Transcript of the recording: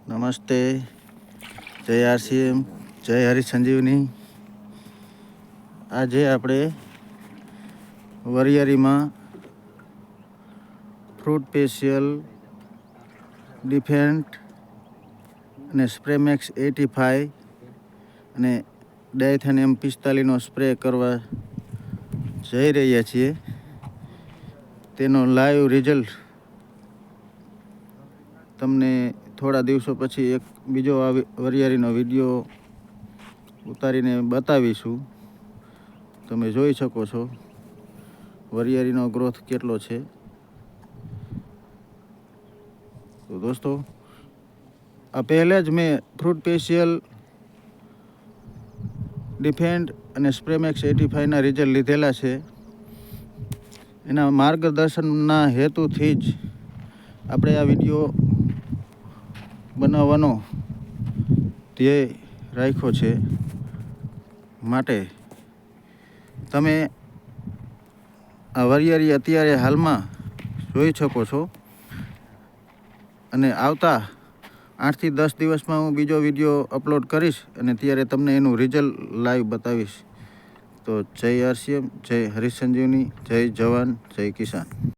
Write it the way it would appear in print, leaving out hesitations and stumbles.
નમસ્તે, જય આરસીએમ, જય હરી સંજીવની. આજે આપણે વરિયાળીમાં ફ્રૂટ સ્પેશિયલ ડિફેન્ટ અને સ્પ્રેમેક્સ 85 અને ડાયથેનિયમ 45નો સ્પ્રે કરવા જઈ રહ્યા છીએ. તેનો લાઈવ રિઝલ્ટ તમને થોડા દિવસો પછી એક બીજો વરિયાળીનો વિડીયો ઉતારીને બતાવીશું. તમે જોઈ શકો છો વરિયાળીનો ગ્રોથ કેટલો છે. તો દોસ્તો, આ પહેલાં જ મેં ફ્રૂટ સ્પેશિયલ ડિફેન્ડ અને સ્પ્રેમેક્સ 85ના રિઝલ્ટ લીધેલા છે. એના માર્ગદર્શનના હેતુથી જ આપણે આ વિડીયો બનાવવાનો ધ્યેય રાખ્યો છે. માટે તમે આ વરિયાળી અત્યારે હાલમાં જોઈ શકો છો અને આવતા 8 થી 10 દિવસમાં હું બીજો વિડીયો અપલોડ કરીશ અને ત્યારે તમને એનું રિઝલ્ટ લાઈવ બતાવીશ. તો જય આરસીએમ, જય હરી સંજીવની, જય જવાન, જય કિસાન.